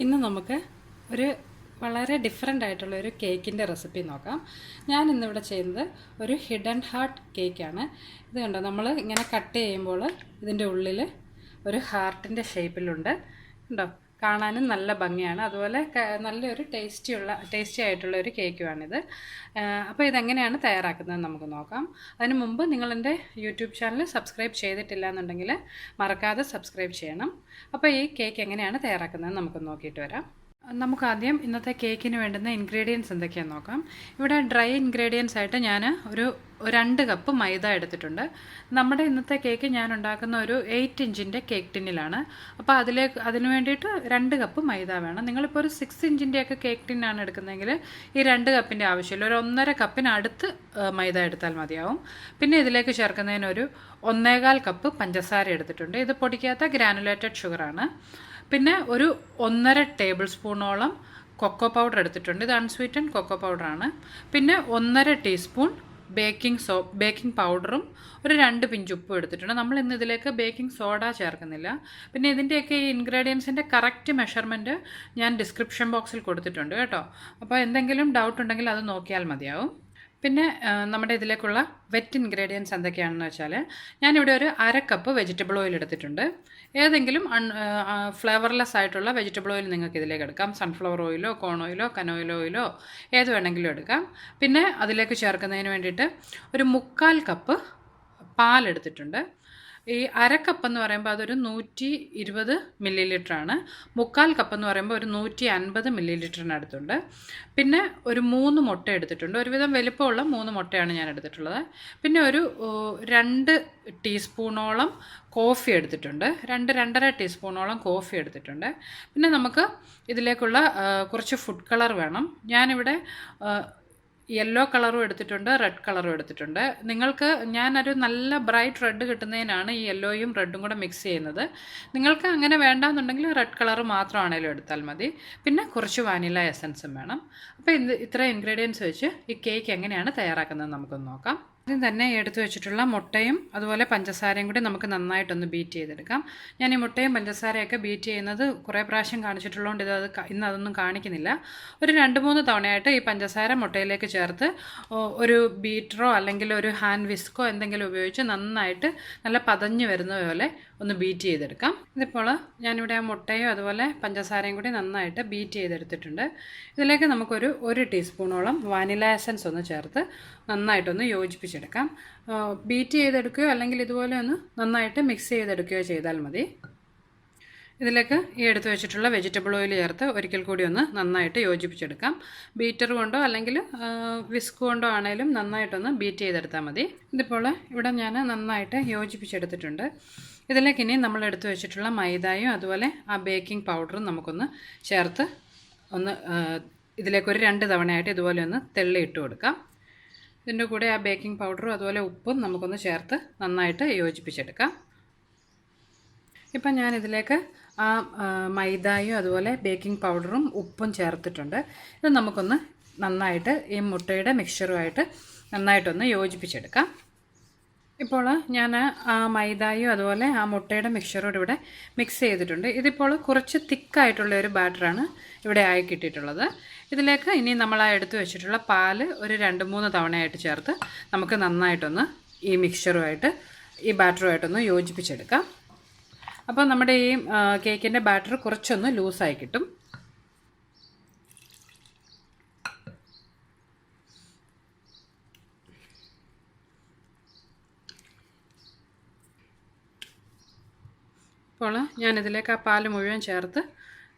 ഇന്ന് നമുക്ക് ഒരു വളരെ ഡിഫറെൻ്റ് ആയിട്ടുള്ള ഒരു കേക്കിൻ്റെ റെസിപ്പി നോക്കാം. ഞാൻ ഇന്നിവിടെ ചെയ്യുന്നത് ഒരു ഹിഡൻ ഹാർട്ട് കേക്കാണ്. ഇത് കണ്ടോ, നമ്മൾ ഇങ്ങനെ കട്ട് ചെയ്യുമ്പോൾ ഇതിൻ്റെ ഉള്ളിൽ ഒരു ഹാർട്ടിൻ്റെ ഷേപ്പിലുണ്ട്. ഉണ്ടോ, കാണാനും നല്ല ഭംഗിയാണ്. അതുപോലെ നല്ലൊരു ടേസ്റ്റി ആയിട്ടുള്ള ഒരു കേക്കുമാണിത്. അപ്പോൾ ഇതെങ്ങനെയാണ് തയ്യാറാക്കുന്നത് നമുക്ക് നോക്കാം. അതിന് മുമ്പ് നിങ്ങളെൻ്റെ യൂട്യൂബ് ചാനൽ സബ്സ്ക്രൈബ് ചെയ്തിട്ടില്ല എന്നുണ്ടെങ്കിൽ മറക്കാതെ സബ്സ്ക്രൈബ് ചെയ്യണം. അപ്പോൾ ഈ കേക്ക് എങ്ങനെയാണ് തയ്യാറാക്കുന്നത് നമുക്ക് നോക്കിയിട്ട് വരാം. നമുക്കാദ്യം ഇന്നത്തെ കേക്കിന് വേണ്ടുന്ന ഇൻഗ്രീഡിയൻസ് എന്തൊക്കെയാണെന്ന് നോക്കാം. ഇവിടെ ഡ്രൈ ഇൻഗ്രീഡിയൻസ് ആയിട്ട് ഞാൻ ഒരു 2 കപ്പ് മൈദ എടുത്തിട്ടുണ്ട്. നമ്മുടെ ഇന്നത്തെ കേക്ക് ഞാൻ ഉണ്ടാക്കുന്ന ഒരു 8 ഇഞ്ചിൻ്റെ കേക്ക് ടിന്നിലാണ്. അപ്പോൾ അതിന് വേണ്ടിയിട്ട് 2 കപ്പ് മൈദ വേണം. നിങ്ങളിപ്പോൾ ഒരു 6 ഇഞ്ചിൻ്റെയൊക്കെ കേക്ക് ടിന്നാണ് എടുക്കുന്നതെങ്കിൽ ഈ 2 കപ്പിൻ്റെ ആവശ്യമില്ല. ഒരു 1.5 കപ്പിനടുത്ത് മൈദ എടുത്താൽ മതിയാവും. പിന്നെ ഇതിലേക്ക് ചേർക്കുന്നതിന് ഒരു 1.25 കപ്പ് പഞ്ചസാര എടുത്തിട്ടുണ്ട്. ഇത് പൊടിക്കാത്ത ഗ്രാനുലേറ്റഡ് ഷുഗറാണ്. പിന്നെ ഒരു 1.5 ടേബിൾ സ്പൂണോളം കൊക്കോ പൗഡർ എടുത്തിട്ടുണ്ട്. ഇത് അൺസ്വീറ്റൻഡ് കൊക്കോ പൗഡറാണ്. പിന്നെ 1.5 ടീസ്പൂൺ ബേക്കിംഗ് പൗഡറും ഒരു 2 പിഞ്ച് ഉപ്പും എടുത്തിട്ടുണ്ട്. നമ്മൾ ഇന്ന് ഇതിലേക്ക് ബേക്കിംഗ് സോഡ ചേർക്കുന്നില്ല. പിന്നെ ഇതിൻ്റെയൊക്കെ ഈ ഇൻഗ്രീഡിയൻസിൻ്റെ കറക്റ്റ് മെഷർമെൻറ്റ് ഞാൻ ഡിസ്ക്രിപ്ഷൻ ബോക്സിൽ കൊടുത്തിട്ടുണ്ട് കേട്ടോ. അപ്പോൾ എന്തെങ്കിലും ഡൗട്ട് ഉണ്ടെങ്കിൽ അത് നോക്കിയാൽ മതിയാവും. പിന്നെ നമ്മുടെ ഇതിലേക്കുള്ള വെറ്റ് ഇൻഗ്രീഡിയൻസ് എന്തൊക്കെയാണെന്ന് വെച്ചാൽ ഞാനിവിടെ ഒരു 1/2 കപ്പ് വെജിറ്റബിൾ ഓയിൽ എടുത്തിട്ടുണ്ട്. ഏതെങ്കിലും ഫ്ലേവർലെസ് ആയിട്ടുള്ള വെജിറ്റബിൾ ഓയിൽ നിങ്ങൾക്ക് ഇതിലേക്ക് എടുക്കാം. സൺഫ്ലവർ ഓയിലോ കോൺ ഓയിലോ കനോയിൽ ഓയിലോ ഏത് വേണമെങ്കിലും എടുക്കാം. പിന്നെ അതിലേക്ക് ചേർക്കുന്നതിന് വേണ്ടിയിട്ട് ഒരു 1/4 കപ്പ് പാലെടുത്തിട്ടുണ്ട്. ഈ 1/2 കപ്പ് എന്ന് പറയുമ്പോൾ അതൊരു 120 മില്ലി ലിറ്ററാണ്. 1/4 കപ്പ് എന്ന് പറയുമ്പോൾ ഒരു 150 മില്ലി ലിറ്ററിനടുത്തുണ്ട്. പിന്നെ ഒരു 3 മുട്ട എടുത്തിട്ടുണ്ട്. ഒരുവിധം വലിപ്പമുള്ള 3 മുട്ടയാണ് ഞാൻ എടുത്തിട്ടുള്ളത്. പിന്നെ ഒരു 2 ടീസ്പൂണോളം കോഫി എടുത്തിട്ടുണ്ട്. 2-2.5 ടീസ്പൂണോളം കോഫി എടുത്തിട്ടുണ്ട്. പിന്നെ നമുക്ക് ഇതിലേക്കുള്ള കുറച്ച് ഫുഡ് കളർ വേണം. ഞാനിവിടെ യെല്ലോ കളറും എടുത്തിട്ടുണ്ട്, റെഡ് കളറും എടുത്തിട്ടുണ്ട്. ഞാനൊരു നല്ല ബ്രൈറ്റ് റെഡ് കിട്ടുന്നതിനാണ് ഈ യെല്ലോയും റെഡും കൂടെ മിക്സ് ചെയ്യുന്നത്. നിങ്ങൾക്ക് അങ്ങനെ വേണ്ടാന്നുണ്ടെങ്കിൽ റെഡ് കളർ മാത്രമാണേലും എടുത്താൽ മതി. പിന്നെ കുറച്ച് വാനില എസൻസും വേണം. അപ്പോൾ ഇത്ര ഇൻഗ്രീഡിയൻസ് വെച്ച് ഈ കേക്ക് എങ്ങനെയാണ് തയ്യാറാക്കുന്നത് നമുക്കൊന്ന് നോക്കാം. ആദ്യം തന്നെ എടുത്തു വെച്ചിട്ടുള്ള മുട്ടയും അതുപോലെ പഞ്ചസാരയും കൂടി നമുക്ക് നന്നായിട്ടൊന്ന് ബീറ്റ് ചെയ്തെടുക്കാം. ഞാൻ ഈ മുട്ടയും പഞ്ചസാരയൊക്കെ ബീറ്റ് ചെയ്യുന്നത് കുറേ പ്രാവശ്യം കാണിച്ചിട്ടുള്ളതുകൊണ്ട് ഇന്ന് അതൊന്നും കാണിക്കുന്നില്ല. ഒരു 2-3 തവണയായിട്ട് ഈ പഞ്ചസാര മുട്ടയിലേക്ക് ചേർത്ത് ഒരു ബീറ്ററോ അല്ലെങ്കിൽ ഒരു ഹാൻഡ് വിസ്കോ എന്തെങ്കിലും ഉപയോഗിച്ച് നന്നായിട്ട് നല്ല പതഞ്ഞ് വരുന്ന പോലെ ഒന്ന് ബീറ്റ് ചെയ്തെടുക്കാം. ഇതിപ്പോൾ ഞാനിവിടെ ആ മുട്ടയും അതുപോലെ പഞ്ചസാരയും കൂടി നന്നായിട്ട് ബീറ്റ് ചെയ്തെടുത്തിട്ടുണ്ട്. ഇതിലേക്ക് നമുക്കൊരു 1 ടീസ്പൂണോളം വാനില എസൻസ് ഒന്ന് ചേർത്ത് നന്നായിട്ടൊന്ന് യോജിപ്പിച്ചെടുക്കാം. ബീറ്റ് ചെയ്തെടുക്കുകയോ അല്ലെങ്കിൽ ഇതുപോലെ ഒന്ന് നന്നായിട്ട് മിക്സ് ചെയ്തെടുക്കുകയോ ചെയ്താൽ മതി. ഇതിലേക്ക് ഈ എടുത്തു വെച്ചിട്ടുള്ള വെജിറ്റബിൾ ഓയിൽ ചേർത്ത് ഒരിക്കൽ കൂടി ഒന്ന് നന്നായിട്ട് യോജിപ്പിച്ചെടുക്കാം. ബീറ്റർ കൊണ്ടോ അല്ലെങ്കിൽ വിസ്ക് കൊണ്ടോ ആണെങ്കിലും നന്നായിട്ടൊന്ന് ബീറ്റ് ചെയ്തെടുത്താൽ മതി. ഇതിപ്പോൾ ഇവിടെ ഞാൻ നന്നായിട്ട് യോജിപ്പിച്ചെടുത്തിട്ടുണ്ട്. ഇതിലേക്ക് ഇനി നമ്മൾ എടുത്തു വെച്ചിട്ടുള്ള മൈദയും അതുപോലെ ആ ബേക്കിംഗ് പൗഡറും നമുക്കൊന്ന് ചേർത്ത് ഇതിലേക്കൊരു 2 തവണയായിട്ട് ഇതുപോലെ ഒന്ന് തെള്ളിയിട്ട് കൊടുക്കാം. ഇതിൻ്റെ കൂടെ ആ ബേക്കിംഗ് പൗഡറും അതുപോലെ ഉപ്പും നമുക്കൊന്ന് ചേർത്ത് നന്നായിട്ട് യോജിപ്പിച്ചെടുക്കാം. ഇപ്പം ഞാനിതിലേക്ക് ആ മൈദയും അതുപോലെ ബേക്കിംഗ് പൗഡറും ഉപ്പും ചേർത്തിട്ടുണ്ട്. ഇത് നമുക്കൊന്ന് നന്നായിട്ട് ഈ മുട്ടയുടെ മിക്സ്ചറുമായിട്ട് നന്നായിട്ടൊന്ന് യോജിപ്പിച്ചെടുക്കാം. ഇപ്പോൾ ഞാൻ ആ മൈദയും അതുപോലെ ആ മുട്ടയുടെ മിക്സ്ചറോട് ഇവിടെ മിക്സ് ചെയ്തിട്ടുണ്ട്. ഇതിപ്പോൾ കുറച്ച് തിക്കായിട്ടുള്ള ഒരു ബാറ്ററാണ് ഇവിടെ ആയി കിട്ടിയിട്ടുള്ളത്. ഇതിലേക്ക് ഇനി നമ്മൾ ആ എടുത്തു വെച്ചിട്ടുള്ള പാല് ഒരു 2-3 തവണയായിട്ട് ചേർത്ത് നമുക്ക് നന്നായിട്ടൊന്ന് ഈ മിക്സ്ചറുമായിട്ട് ഈ ബാറ്ററുമായിട്ടൊന്ന് യോജിപ്പിച്ചെടുക്കാം. അപ്പോൾ നമ്മുടെ ഈ കേക്കിൻ്റെ ബാറ്റർ കുറച്ചൊന്ന് ലൂസായി കിട്ടും. അപ്പോൾ ഞാനിതിലേക്ക് ആ പാല് മുഴുവൻ ചേർത്ത്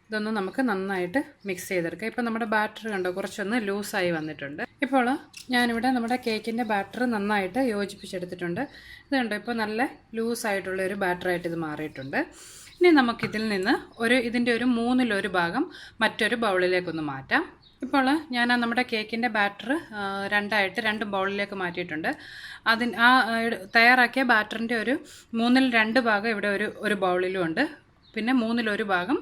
ഇതൊന്ന് നമുക്ക് നന്നായിട്ട് മിക്സ് ചെയ്തെടുക്കാം. ഇപ്പോൾ നമ്മുടെ ബാറ്റർ കണ്ടോ കുറച്ചൊന്ന് ലൂസായി വന്നിട്ടുണ്ട്. ഇപ്പോൾ ഞാനിവിടെ നമ്മുടെ കേക്കിൻ്റെ ബാറ്റർ നന്നായിട്ട് യോജിപ്പിച്ചെടുത്തിട്ടുണ്ട്. ഇത് കണ്ടോ ഇപ്പോൾ നല്ല ലൂസായിട്ടുള്ളൊരു ബാറ്ററായിട്ട് ഇത് മാറിയിട്ടുണ്ട്. ഇനി നമുക്കിതിൽ നിന്ന് ഇതിൻ്റെ ഒരു 1/3 ഭാഗം മറ്റൊരു ബൗളിലേക്കൊന്ന് മാറ്റാം. ഇപ്പോൾ ഞാൻ നമ്മുടെ കേക്കിൻ്റെ ബാറ്റർ 2 ബൗളിലേക്ക് മാറ്റിയിട്ടുണ്ട്. തയ്യാറാക്കിയ ബാറ്ററിൻ്റെ ഒരു 1/2 ഭാഗം ഇവിടെ ഒരു ബൗളിലും ഉണ്ട്. പിന്നെ 1/3 ഭാഗം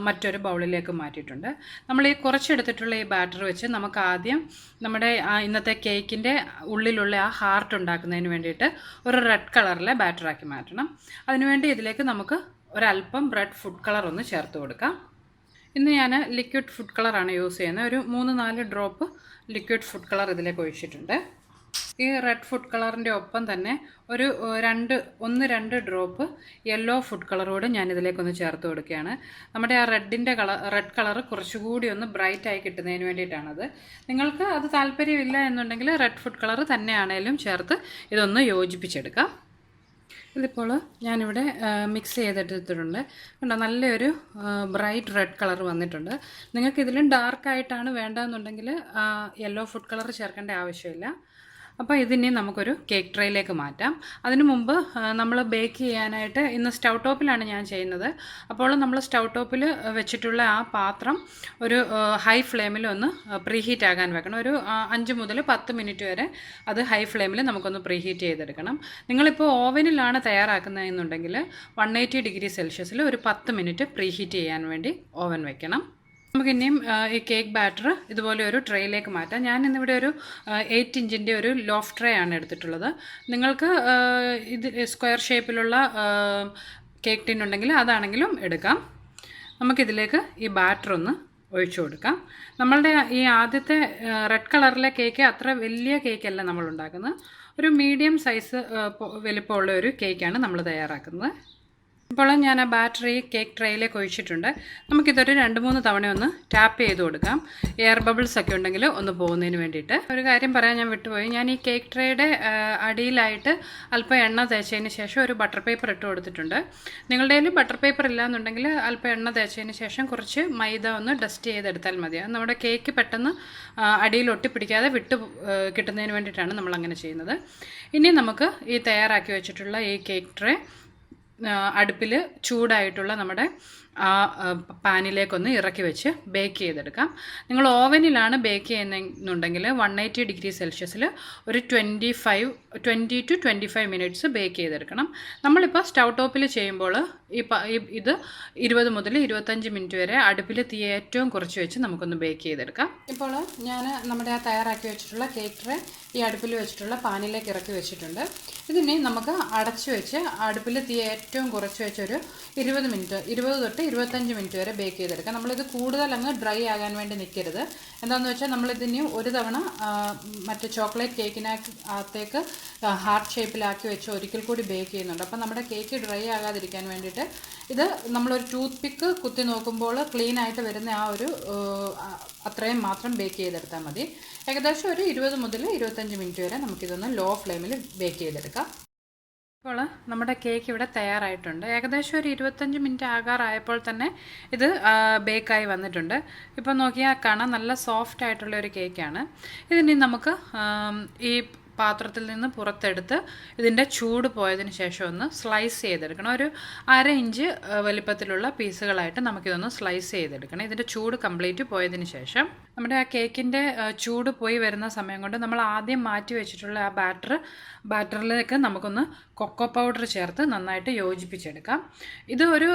മറ്റൊരു ബൗളിലേക്ക് മാറ്റിയിട്ടുണ്ട്. നമ്മൾ ഈ കുറച്ചെടുത്തിട്ടുള്ള ഈ ബാറ്റർ വെച്ച് നമുക്ക് ആദ്യം നമ്മുടെ ഇന്നത്തെ കേക്കിൻ്റെ ഉള്ളിലുള്ള ആ ഹാർട്ട് ഉണ്ടാക്കുന്നതിന് വേണ്ടിയിട്ട് ഒരു റെഡ് കളറിലെ ബാറ്ററാക്കി മാറ്റണം. അതിനുവേണ്ടി ഇതിലേക്ക് നമുക്ക് ഒരല്പം റെഡ് ഫുഡ് കളർ ഒന്ന് ചേർത്ത് കൊടുക്കാം. ഇന്ന് ഞാൻ ലിക്വിഡ് ഫുഡ് കളറാണ് യൂസ് ചെയ്യുന്നത്. ഒരു 3-4 ഡ്രോപ്പ് ലിക്വിഡ് ഫുഡ് കളർ ഇതിലേക്ക് ഒഴിച്ചിട്ടുണ്ട്. ഈ റെഡ് ഫുഡ് കളറിൻ്റെ ഒപ്പം തന്നെ ഒരു 1-2 ഡ്രോപ്പ് യെല്ലോ ഫുഡ് കളറോട് ഞാൻ ഇതിലേക്കൊന്ന് ചേർത്ത് കൊടുക്കുകയാണ്. നമ്മുടെ ആ റെഡ് കളർ കുറച്ചുകൂടി ഒന്ന് ബ്രൈറ്റായി കിട്ടുന്നതിന് വേണ്ടിയിട്ടാണത്. നിങ്ങൾക്ക് അത് താല്പര്യമില്ല എന്നുണ്ടെങ്കിൽ റെഡ് ഫുഡ് കളർ തന്നെയാണേലും ചേർത്ത് ഇതൊന്ന് യോജിപ്പിച്ചെടുക്കാം. ഇതിപ്പോൾ ഞാനിവിടെ മിക്സ് ചെയ്തെടുത്തിട്ടുണ്ട്. കണ്ടോ, നല്ലൊരു ബ്രൈറ്റ് റെഡ് കളർ വന്നിട്ടുണ്ട്. നിങ്ങൾക്ക് ഇതിലും ഡാർക്കായിട്ടാണ് വേണ്ടതെന്നുണ്ടെങ്കിൽ യെല്ലോ ഫുഡ് കളർ ചേർക്കേണ്ട ആവശ്യമില്ല. അപ്പോൾ ഇതിനെ നമുക്കൊരു കേക്ക് ട്രേയിലേക്ക് മാറ്റാം. അതിനു മുമ്പ് നമ്മൾ ബേക്ക് ചെയ്യാനായിട്ട് ഇന്ന് സ്റ്റൗ ടോപ്പിലാണ് ഞാൻ ചെയ്യുന്നത്. അപ്പോൾ നമ്മൾ സ്റ്റൗ ടോപ്പിൽ വെച്ചിട്ടുള്ള ആ പാത്രം ഒരു ഹൈ ഫ്ലെയിമിൽ ഒന്ന് പ്രീഹീറ്റ് ആകാൻ വെക്കണം. ഒരു 5 മുതൽ 10 മിനിറ്റ് വരെ അത് ഹൈ ഫ്ലെയിമിൽ നമുക്കൊന്ന് പ്രീഹീറ്റ് ചെയ്തെടുക്കണം. നിങ്ങളിപ്പോൾ ഓവനിലാണ് തയ്യാറാക്കുന്നതെന്നുണ്ടെങ്കിൽ 180 ഡിഗ്രി സെൽഷ്യസിൽ ഒരു 10 മിനിറ്റ് പ്രീഹീറ്റ് ചെയ്യാൻ വേണ്ടി ഓവൻ വെക്കണം. നമുക്കിനിയും ഈ കേക്ക് ബാറ്റർ ഇതുപോലെ ഒരു ട്രേയിലേക്ക് മാറ്റാം. ഞാൻ ഇന്നിവിടെ ഒരു 8 ഇഞ്ചിൻ്റെ ഒരു ലോഫ് ട്രേ ആണ് എടുത്തിട്ടുള്ളത്. നിങ്ങൾക്ക് ഇത് സ്ക്വയർ ഷേപ്പിലുള്ള കേക്ക് ടിൻ ഉണ്ടെങ്കിൽ അതാണെങ്കിലും എടുക്കാം. നമുക്കിതിലേക്ക് ഈ ബാറ്റർ ഒന്ന് ഒഴിച്ചു കൊടുക്കാം. നമ്മളുടെ ഈ ആദ്യത്തെ റെഡ് കളറിലെ കേക്ക് അത്ര വലിയ കേക്കല്ല നമ്മൾ ഉണ്ടാക്കുന്നത്. ഒരു മീഡിയം സൈസ് വലിപ്പമുള്ള ഒരു കേക്കാണ് നമ്മൾ തയ്യാറാക്കുന്നത്. ഇപ്പോൾ ഞാൻ ആ ബാറ്ററി കേക്ക് ട്രേയിലേക്ക് ഒഴിച്ചിട്ടുണ്ട്. നമുക്കിതൊരു 2-3 തവണ ഒന്ന് ടാപ്പ് ചെയ്ത് കൊടുക്കാം. എയർ ബബിൾസ് ഒക്കെ ഉണ്ടെങ്കിൽ ഒന്ന് പോകുന്നതിന് വേണ്ടിയിട്ട്. ഒരു കാര്യം പറയാൻ ഞാൻ വിട്ടുപോയി. ഞാൻ ഈ കേക്ക് ട്രേയുടെ അടിയിലായിട്ട് അല്പം എണ്ണ തേച്ചതിന് ശേഷം ഒരു ബട്ടർ പേപ്പർ ഇട്ട് കൊടുത്തിട്ടുണ്ട്. നിങ്ങളുടെ കയ്യിൽ ബട്ടർ പേപ്പർ ഇല്ലയെന്നുണ്ടെങ്കിൽ അല്പം എണ്ണ തേച്ചതിന് ശേഷം കുറച്ച് മൈദ ഒന്ന് ഡസ്റ്റ് ചെയ്തെടുത്താൽ മതി. നമ്മുടെ കേക്ക് പെട്ടെന്ന് അടിയിൽ ഒട്ടിപ്പിടിക്കാതെ കിട്ടുന്നതിന് വേണ്ടിയിട്ടാണ് നമ്മൾ അങ്ങനെ ചെയ്യുന്നത്. ഇനി നമുക്ക് ഈ തയ്യാറാക്കി വെച്ചിട്ടുള്ള ഈ കേക്ക് ട്രേ അടുപ്പിൽ ചൂടായിട്ടുള്ള നമ്മുടെ ആ പാനിലേക്കൊന്ന് ഇറക്കി വെച്ച് ബേക്ക് ചെയ്തെടുക്കാം. നിങ്ങൾ ഓവനിലാണ് ബേക്ക് ചെയ്യുന്നുണ്ടെങ്കിൽ 180 ഡിഗ്രി സെൽഷ്യസിൽ ഒരു 20 to 25 മിനിറ്റ്സ് ബേക്ക് ചെയ്തെടുക്കണം. നമ്മളിപ്പോൾ സ്റ്റൗ ടോപ്പിൽ ചെയ്യുമ്പോൾ ഇത് 20 മുതൽ 25 മിനിറ്റ് വരെ അടുപ്പിൽ തീ ഏറ്റവും കുറച്ച് വെച്ച് നമുക്കൊന്ന് ബേക്ക് ചെയ്തെടുക്കാം. ഇപ്പോൾ ഞാൻ നമ്മുടെ ആ തയ്യാറാക്കി വെച്ചിട്ടുള്ള കേക്ക് ട്രേ ഈ അടുപ്പിൽ വെച്ചിട്ടുള്ള പാനിലേക്ക് ഇറക്കി വെച്ചിട്ടുണ്ട്. ഇതിനെ നമുക്ക് അടച്ചു വെച്ച് അടുപ്പിൽ തീ ഏറ്റവും കുറച്ച് വെച്ചൊരു 20 തൊട്ട് 25 മിനിറ്റ് വരെ ബേക്ക് ചെയ്തെടുക്കാം. നമ്മളിത് കൂടുതൽ അങ്ങ് ഡ്രൈ ആകാൻ വേണ്ടി നിൽക്കരുത്. എന്താണെന്ന് വെച്ചാൽ നമ്മളിതിന് ഒരു തവണ മറ്റേ ചോക്ലേറ്റ് കേക്കിനകത്തേക്ക് ഹാർട്ട് ഷേപ്പിലാക്കി വെച്ച് ഒരിക്കൽ കൂടി ബേക്ക് ചെയ്യുന്നുണ്ട്. അപ്പം നമ്മുടെ കേക്ക് ഡ്രൈ ആകാതിരിക്കാൻ വേണ്ടിയിട്ട് ഇത് നമ്മളൊരു ടൂത്ത് പിക്ക് കുത്തി നോക്കുമ്പോൾ ക്ലീൻ ആയിട്ട് വരുന്ന ആ ഒരു അത്രയും മാത്രം ബേക്ക് ചെയ്തെടുത്താൽ മതി. ഏകദേശം ഒരു 20 മുതൽ 25 മിനിറ്റ് വരെ നമുക്കിതൊന്ന് ലോ ഫ്ലെയിമിൽ ബേക്ക് ചെയ്തെടുക്കാം. ഇപ്പോൾ നമ്മുടെ കേക്ക് ഇവിടെ തയ്യാറായിട്ടുണ്ട്. ഏകദേശം ഒരു 25 മിനിറ്റ് ആകാറായപ്പോൾ തന്നെ ഇത് ബേക്കായി വന്നിട്ടുണ്ട്. ഇപ്പോൾ നോക്കിയാൽ കാണാം, നല്ല സോഫ്റ്റ് ആയിട്ടുള്ള ഒരു കേക്കാണ്. ഇതിനി നമുക്ക് ഈ പാത്രത്തിൽ നിന്ന് പുറത്തെടുത്ത് ഇതിൻ്റെ ചൂട് പോയതിന് ശേഷം ഒന്ന് സ്ലൈസ് ചെയ്തെടുക്കണം. ഒരു 1/2 ഇഞ്ച് വലിപ്പത്തിലുള്ള പീസുകളായിട്ട് നമുക്കിതൊന്ന് സ്ലൈസ് ചെയ്തെടുക്കണം. ഇതിൻ്റെ ചൂട് കംപ്ലീറ്റ് പോയതിന് ശേഷം നമ്മുടെ ആ കേക്കിൻ്റെ ചൂട് പോയി വരുന്ന സമയം കൊണ്ട് നമ്മൾ ആദ്യം മാറ്റി വെച്ചിട്ടുള്ള ആ ബാറ്ററിലേക്ക് നമുക്കൊന്ന് കൊക്കോ പൗഡർ ചേർത്ത് നന്നായിട്ട് യോജിപ്പിച്ചെടുക്കാം. ഇത് ഒരു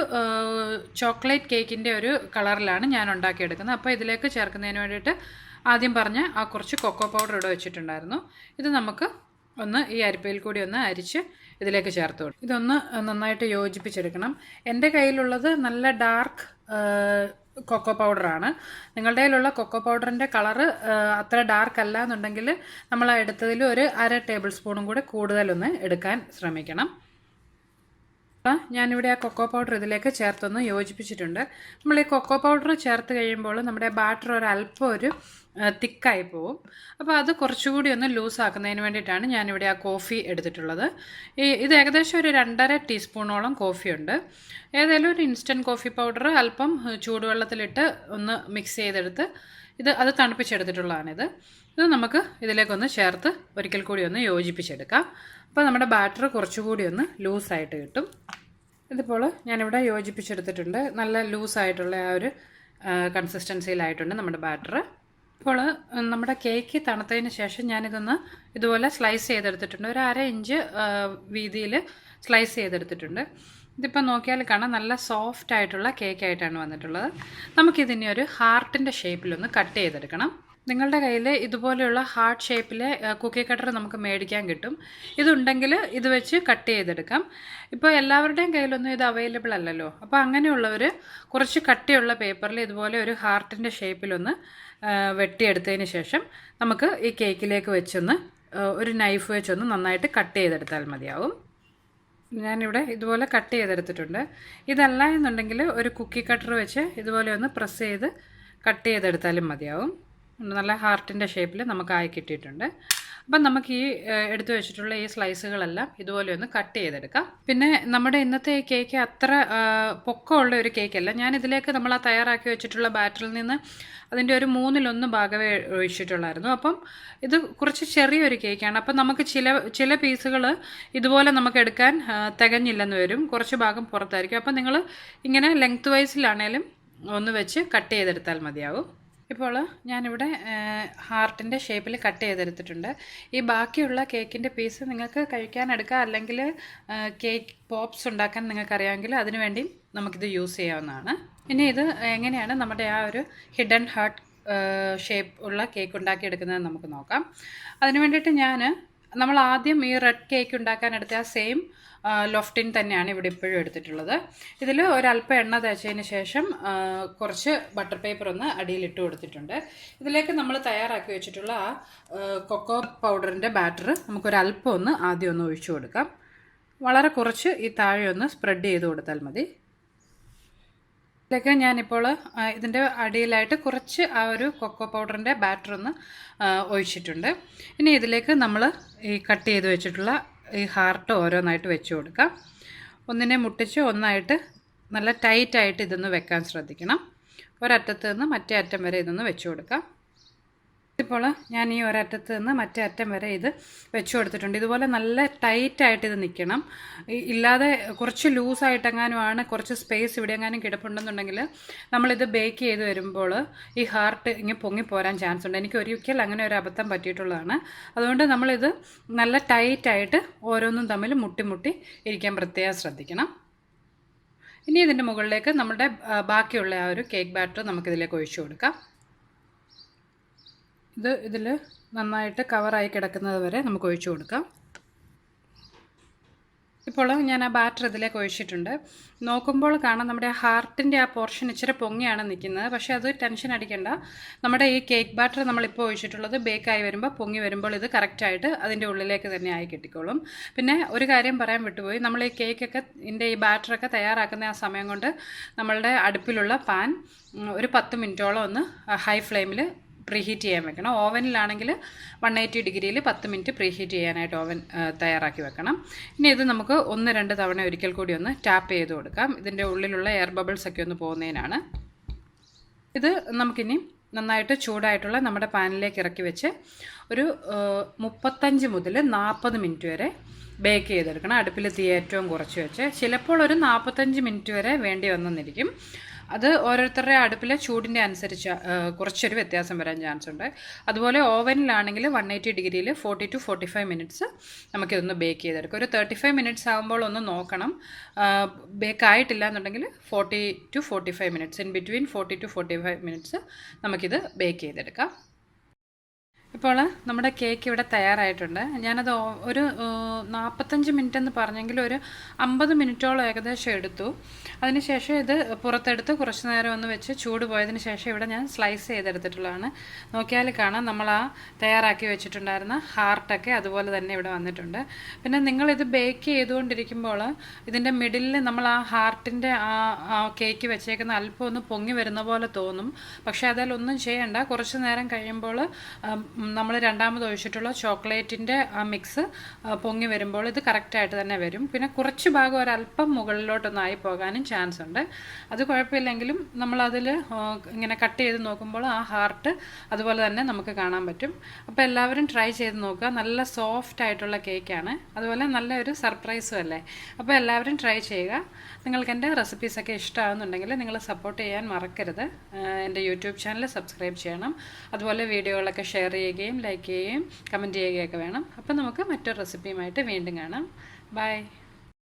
ചോക്ലേറ്റ് കേക്കിൻ്റെ ഒരു കളറിലാണ് ഞാൻ ഉണ്ടാക്കിയെടുക്കുന്നത്. അപ്പോൾ ഇതിലേക്ക് ചേർക്കുന്നതിന് വേണ്ടിയിട്ട് ആദ്യം പറഞ്ഞ ആ കുറച്ച് കൊക്കോ പൗഡർ ഇവിടെ വെച്ചിട്ടുണ്ടായിരുന്നു. ഇത് നമുക്ക് ഒന്ന് ഈ അരിപ്പയിൽ കൂടി ഒന്ന് അരിച്ച് ഇതിലേക്ക് ചേർത്ത് കൊടുക്കും. ഇതൊന്ന് നന്നായിട്ട് യോജിപ്പിച്ചെടുക്കണം. എൻ്റെ കയ്യിലുള്ളത് നല്ല ഡാർക്ക് കൊക്കോ പൗഡറാണ്. നിങ്ങളുടെ കയ്യിലുള്ള കൊക്കോ പൗഡറിൻ്റെ കളറ് അത്ര ഡാർക്ക് അല്ല എന്നുണ്ടെങ്കിൽ നമ്മൾ എടുത്തതിൽ ഒരു 1/2 ടേബിൾ സ്പൂണും കൂടെ കൂടുതലൊന്ന് എടുക്കാൻ ശ്രമിക്കണം. ഞാനിവിടെ ആ കൊക്കോ പൗഡർ ഇതിലേക്ക് ചേർത്തൊന്ന് യോജിപ്പിച്ചിട്ടുണ്ട്. നമ്മൾ ഈ കൊക്കോ പൗഡർ ചേർത്ത് കഴിയുമ്പോൾ നമ്മുടെ ബാറ്റർ ഒരല്പം ഒരു തിക്കായി പോവും. അപ്പോൾ അത് കുറച്ചുകൂടി ഒന്ന് ലൂസാക്കുന്നതിന് വേണ്ടിയിട്ടാണ് ഞാനിവിടെ ആ കോഫി എടുത്തിട്ടുള്ളത്. ഇത് ഏകദേശം ഒരു 2.5 ടീസ്പൂണോളം കോഫിയുണ്ട്. ഏതായാലും ഒരു ഇൻസ്റ്റൻറ്റ് കോഫി പൗഡർ അല്പം ചൂടുവെള്ളത്തിലിട്ട് ഒന്ന് മിക്സ് ചെയ്തെടുത്ത് അത് തണുപ്പിച്ചെടുത്തിട്ടുള്ളതാണിത്. ഇത് നമുക്ക് ഇതിലേക്കൊന്ന് ചേർത്ത് ഒരിക്കൽ കൂടി ഒന്ന് യോജിപ്പിച്ചെടുക്കാം. അപ്പോൾ നമ്മുടെ ബാറ്റർ കുറച്ചുകൂടി ഒന്ന് ലൂസായിട്ട് കിട്ടും. ഇതിപ്പോൾ ഞാനിവിടെ യോജിപ്പിച്ചെടുത്തിട്ടുണ്ട്. നല്ല ലൂസായിട്ടുള്ള ആ ഒരു കൺസിസ്റ്റൻസിയിലായിട്ടുണ്ട് നമ്മുടെ ബാറ്റർ. ഇപ്പോൾ നമ്മുടെ കേക്ക് തണുത്തതിന് ശേഷം ഞാനിതൊന്ന് ഇതുപോലെ സ്ലൈസ് ചെയ്തെടുത്തിട്ടുണ്ട്. ഒരു 1/2 ഇഞ്ച് വീതിയിൽ സ്ലൈസ് ചെയ്തെടുത്തിട്ടുണ്ട്. ഇതിപ്പോൾ നോക്കിയാൽ കാണാം, നല്ല സോഫ്റ്റ് ആയിട്ടുള്ള കേക്കായിട്ടാണ് വന്നിട്ടുള്ളത്. നമുക്കിതിനെ ഒരു ഹാർട്ടിൻ്റെ ഷേപ്പിലൊന്ന് കട്ട് ചെയ്തെടുക്കണം. നിങ്ങളുടെ കയ്യിൽ ഇതുപോലെയുള്ള ഹാർട്ട് ഷേപ്പിലെ കുക്കി കട്ടർ നമുക്ക് മേടിക്കാൻ കിട്ടും. ഇതുണ്ടെങ്കിൽ ഇത് വെച്ച് കട്ട് ചെയ്തെടുക്കാം. ഇപ്പോൾ എല്ലാവരുടെയും കയ്യിലൊന്നും ഇത് അവൈലബിൾ അല്ലല്ലോ. അപ്പോൾ അങ്ങനെയുള്ളവർ കുറച്ച് കട്ടിയുള്ള പേപ്പറിൽ ഇതുപോലെ ഒരു ഹാർട്ടിൻ്റെ ഷേപ്പിലൊന്ന് വെട്ടിയെടുത്തതിന് ശേഷം നമുക്ക് ഈ കേക്കിലേക്ക് വെച്ചൊന്ന് ഒരു നൈഫ് വെച്ചൊന്ന് നന്നായിട്ട് കട്ട് ചെയ്തെടുത്താൽ മതിയാവും. ഞാനിവിടെ ഇതുപോലെ കട്ട് ചെയ്തെടുത്തിട്ടുണ്ട്. ഇതല്ല എന്നുണ്ടെങ്കിൽ ഒരു കുക്കി കട്ടർ വെച്ച് ഇതുപോലെ ഒന്ന് പ്രസ് ചെയ്ത് കട്ട് ചെയ്തെടുത്താലും മതിയാവും. നല്ല ഹാർട്ടിൻ്റെ ഷേപ്പിൽ നമുക്ക് ആയി കിട്ടിയിട്ടുണ്ട്. അപ്പം നമുക്ക് ഈ എടുത്തു വെച്ചിട്ടുള്ള ഈ സ്ലൈസുകളെല്ലാം ഇതുപോലെ ഒന്ന് കട്ട് ചെയ്തെടുക്കാം. പിന്നെ നമ്മുടെ ഇന്നത്തെ ഈ കേക്ക് അത്ര പൊക്കമുള്ള ഒരു കേക്കല്ല. ഞാനിതിലേക്ക് നമ്മൾ ആ തയ്യാറാക്കി വെച്ചിട്ടുള്ള ബാറ്ററിൽ നിന്ന് അതിൻ്റെ ഒരു 1/3 ഭാഗമേ ഒഴിച്ചിട്ടുള്ളായിരുന്നു. അപ്പം ഇത് കുറച്ച് ചെറിയൊരു കേക്കാണ്. അപ്പം നമുക്ക് ചില പീസുകൾ ഇതുപോലെ നമുക്ക് എടുക്കാൻ തികഞ്ഞില്ലെന്ന് വരും. കുറച്ച് ഭാഗം പുറത്തായിരിക്കും. അപ്പം നിങ്ങൾ ഇങ്ങനെ ലെങ്ത് വൈസിലാണേലും ഒന്ന് വെച്ച് കട്ട് ചെയ്തെടുത്താൽ മതിയാവും. ഇപ്പോൾ ഞാനിവിടെ ഹാർട്ടിൻ്റെ ഷേപ്പിൽ കട്ട് ചെയ്തെടുത്തിട്ടുണ്ട്. ഈ ബാക്കിയുള്ള കേക്കിൻ്റെ പീസ് നിങ്ങൾക്ക് കഴിക്കാനെടുക്കാം, അല്ലെങ്കിൽ കേക്ക് പോപ്സ് ഉണ്ടാക്കാൻ നിങ്ങൾക്കറിയാമെങ്കിൽ അതിനു വേണ്ടി നമുക്കിത് യൂസ് ചെയ്യാവുന്നതാണ്. ഇനി ഇത് എങ്ങനെയാണ് നമ്മുടെ ആ ഒരു ഹിഡൻ ഹാർട്ട് ഷേപ്പ് ഉള്ള കേക്ക് ഉണ്ടാക്കിയെടുക്കുന്നത് നമുക്ക് നോക്കാം. അതിന് വേണ്ടിയിട്ട് നമ്മൾ ആദ്യം ഈ റെഡ് കേക്ക് ഉണ്ടാക്കാനെടുത്ത ആ സെയിം ലോഫ്റ്റിൻ തന്നെയാണ് ഇവിടെ ഇപ്പോഴും എടുത്തിട്ടുള്ളത്. ഇതിൽ ഒരല്പം എണ്ണ തേച്ചതിന് ശേഷം കുറച്ച് ബട്ടർ പേപ്പർ ഒന്ന് അടിയിലിട്ട് കൊടുത്തിട്ടുണ്ട്. ഇതിലേക്ക് നമ്മൾ തയ്യാറാക്കി വെച്ചിട്ടുള്ള ആ കൊക്കോ പൗഡറിൻ്റെ ബാറ്റർ നമുക്കൊരല്പം ഒന്ന് ആദ്യം ഒന്ന് ഒഴിച്ചു കൊടുക്കാം. വളരെ കുറച്ച് ഈ താഴെ ഒന്ന് സ്പ്രെഡ് ചെയ്ത് കൊടുത്താൽ മതി. ഇതിലേക്ക് ഞാനിപ്പോൾ ഇതിൻ്റെ അടിയിലായിട്ട് കുറച്ച് ആ ഒരു കൊക്കോ പൗഡറിൻ്റെ ബാറ്റർ ഒന്ന് ഒഴിച്ചിട്ടുണ്ട്. ഇനി ഇതിലേക്ക് നമ്മൾ ഈ കട്ട് ചെയ്ത് വെച്ചിട്ടുള്ള ഈ ഹാർട്ട് ഓരോന്നായിട്ട് വെച്ച് കൊടുക്കാം. ഒന്നിനെ മുട്ടിച്ച് ഒന്നായിട്ട് നല്ല ടൈറ്റായിട്ട് ഇതൊന്ന് വെക്കാൻ ശ്രദ്ധിക്കണം. ഒരറ്റത്ത് നിന്ന് മറ്റേ അറ്റം വരെ ഇതൊന്ന് വെച്ച് കൊടുക്കാം. ഇപ്പോൾ ഞാൻ ഈ ഒരറ്റത്ത് നിന്ന് മറ്റേ അറ്റം വരെ ഇത് വെച്ച് കൊടുത്തിട്ടുണ്ട്. ഇതുപോലെ നല്ല ടൈറ്റായിട്ട് ഇത് നിൽക്കണം. ഇല്ലാതെ കുറച്ച് ലൂസായിട്ടെങ്ങാനുമാണ്, കുറച്ച് സ്പേസ് ഇവിടെ എങ്ങാനും കിടപ്പുണ്ടെന്നുണ്ടെങ്കിൽ നമ്മളിത് ബേക്ക് ചെയ്ത് വരുമ്പോൾ ഈ ഹാർട്ട് ഇങ്ങനെ പൊങ്ങിപ്പോരാൻ ചാൻസ് ഉണ്ട്. എനിക്ക് ഒരിക്കൽ അങ്ങനെ ഒരു അബദ്ധം പറ്റിയിട്ടുള്ളതാണ്. അതുകൊണ്ട് നമ്മളിത് നല്ല ടൈറ്റായിട്ട് ഓരോന്നും തമ്മിൽ മുട്ടി ഇരിക്കാൻ പ്രത്യേകം ശ്രദ്ധിക്കണം. ഇനി ഇതിൻ്റെ മുകളിലേക്ക് നമ്മുടെ ബാക്കിയുള്ള ആ ഒരു കേക്ക് ബാറ്റർ നമുക്കിതിലേക്ക് ഒഴിച്ചു കൊടുക്കാം. ഇതിൽ നന്നായിട്ട് കവറായി കിടക്കുന്നത് വരെ നമുക്ക് ഒഴിച്ചു കൊടുക്കാം. ഇപ്പോൾ ഞാൻ ആ ബാറ്റർ ഇതിലേക്ക് ഒഴിച്ചിട്ടുണ്ട്. നോക്കുമ്പോൾ കാണാം നമ്മുടെ ഹാർട്ടിൻ്റെ ആ പോർഷൻ ഇച്ചിരി പൊങ്ങിയാണ് നിൽക്കുന്നത്. പക്ഷേ അത് ടെൻഷൻ അടിക്കേണ്ട. നമ്മുടെ ഈ കേക്ക് ബാറ്റർ നമ്മളിപ്പോൾ ഒഴിച്ചിട്ടുള്ളത് ബേക്കായി വരുമ്പോൾ പൊങ്ങി വരുമ്പോൾ ഇത് കറക്റ്റായിട്ട് അതിൻ്റെ ഉള്ളിലേക്ക് തന്നെ ആയി കിട്ടിക്കോളും. പിന്നെ ഒരു കാര്യം പറയാൻ വിട്ടുപോയി, നമ്മൾ ഈ കേക്കൊക്കെ ഈ ബാറ്ററൊക്കെ തയ്യാറാക്കുന്ന ആ സമയം കൊണ്ട് നമ്മളുടെ അടുപ്പിലുള്ള പാൻ ഒരു 10 മിനിറ്റോളം ഒന്ന് ഹൈ ഫ്ലെയിമിൽ പ്രീഹീറ്റ് ചെയ്യാൻ വെക്കണം. ഓവനിലാണെങ്കിൽ 180 ഡിഗ്രിയിൽ 10 മിനിറ്റ് പ്രീഹീറ്റ് ചെയ്യാനായിട്ട് ഓവൻ തയ്യാറാക്കി വെക്കണം. ഇനി ഇത് നമുക്ക് 1-2 തവണ ഒരിക്കൽ കൂടി ഒന്ന് ടാപ്പ് ചെയ്ത് കൊടുക്കാം. ഇതിൻ്റെ ഉള്ളിലുള്ള എയർ ബബിൾസ് ഒക്കെ ഒന്ന് പോകുന്നതിനാണ്. ഇത് നമുക്കിനി നന്നായിട്ട് ചൂടായിട്ടുള്ള നമ്മുടെ പാനിലേക്ക് ഇറക്കി വെച്ച് ഒരു 35 മുതൽ 40 മിനിറ്റ് വരെ ബേക്ക് ചെയ്തെടുക്കണം. അടുപ്പിൽ തീ ഏറ്റവും കുറച്ച് വെച്ച്. ചിലപ്പോൾ ഒരു 45 മിനിറ്റ് വരെ വേണ്ടി വന്നെന്നിരിക്കും. അത് ഓരോരുത്തരുടെ അടുപ്പിലെ ചൂടിൻ്റെ അനുസരിച്ച് കുറച്ചൊരു വ്യത്യാസം വരാൻ ചാൻസ് ഉണ്ട്. അതുപോലെ ഓവനിലാണെങ്കിൽ 180 ഡിഗ്രിയിൽ 40 to 45 മിനിറ്റ്സ് നമുക്കിതൊന്ന് ബേക്ക് ചെയ്തെടുക്കാം. ഒരു 35 മിനിറ്റ്സ് ആകുമ്പോൾ ഒന്ന് നോക്കണം. ബേക്ക് ആയിട്ടില്ല എന്നുണ്ടെങ്കിൽ 40 to 45 minutes, in between 40 to 45 minutes നമുക്കിത് ബേക്ക് ചെയ്തെടുക്കാം. ഇപ്പോൾ നമ്മുടെ കേക്ക് ഇവിടെ തയ്യാറായിട്ടുണ്ട്. ഞാനത് ഒരു 45 മിനിറ്റ് എന്ന് പറഞ്ഞെങ്കിൽ ഒരു 50 മിനിറ്റോളം ഏകദേശം എടുത്തു. അതിനുശേഷം ഇത് പുറത്തെടുത്ത് കുറച്ച് നേരം ഒന്ന് വെച്ച് ചൂട് പോയതിന് ശേഷം ഇവിടെ ഞാൻ സ്ലൈസ് ചെയ്തെടുത്തിട്ടുള്ളതാണ്. നോക്കിയാൽ കാണാം നമ്മൾ ആ തയ്യാറാക്കി വെച്ചിട്ടുണ്ടായിരുന്ന ഹാർട്ടൊക്കെ അതുപോലെ തന്നെ ഇവിടെ വന്നിട്ടുണ്ട്. പിന്നെ നിങ്ങളിത് ബേക്ക് ചെയ്തുകൊണ്ടിരിക്കുമ്പോൾ ഇതിൻ്റെ മിഡിലിൽ നമ്മൾ ആ ഹാർട്ടിൻ്റെ ആ കേക്ക് വെച്ചേക്കുന്ന അല്പം ഒന്ന് പൊങ്ങി വരുന്ന പോലെ തോന്നും. പക്ഷേ അതിലൊന്നും ചെയ്യണ്ട. കുറച്ച് നേരം കഴിയുമ്പോൾ നമ്മൾ രണ്ടാമത് ഒഴിച്ചിട്ടുള്ള ചോക്ലേറ്റിൻ്റെ ആ മിക്സ് പൊങ്ങി വരുമ്പോൾ ഇത് കറക്റ്റായിട്ട് തന്നെ വരും. പിന്നെ കുറച്ച് ഭാഗം ഒരല്പം മുകളിലോട്ടൊന്നായി പോകാനും ചാൻസ് ഉണ്ട്. അത് കുഴപ്പമില്ലെങ്കിലും നമ്മളതിൽ ഇങ്ങനെ കട്ട് ചെയ്ത് നോക്കുമ്പോൾ ആ ഹാർട്ട് അതുപോലെ തന്നെ നമുക്ക് കാണാൻ പറ്റും. അപ്പോൾ എല്ലാവരും ട്രൈ ചെയ്ത് നോക്കുക. നല്ല സോഫ്റ്റ് ആയിട്ടുള്ള കേക്കാണ്, അതുപോലെ നല്ലൊരു സർപ്രൈസും അല്ലേ. അപ്പോൾ എല്ലാവരും ട്രൈ ചെയ്യുക. നിങ്ങൾക്ക് എൻ്റെ റെസിപ്പീസൊക്കെ ഇഷ്ടമാകുന്നുണ്ടെങ്കിൽ നിങ്ങൾ സപ്പോർട്ട് ചെയ്യാൻ മറക്കരുത്. എൻ്റെ യൂട്യൂബ് ചാനൽ സബ്സ്ക്രൈബ് ചെയ്യണം. അതുപോലെ വീഡിയോകളൊക്കെ ഷെയർ ചെയ്യുകയും ലൈക്ക് ചെയ്യുകയും കമൻറ്റ് ചെയ്യുകയൊക്കെ വേണം. അപ്പോൾ നമുക്ക് മറ്റൊരു റെസിപ്പിയുമായിട്ട് വീണ്ടും കാണാം. ബൈ.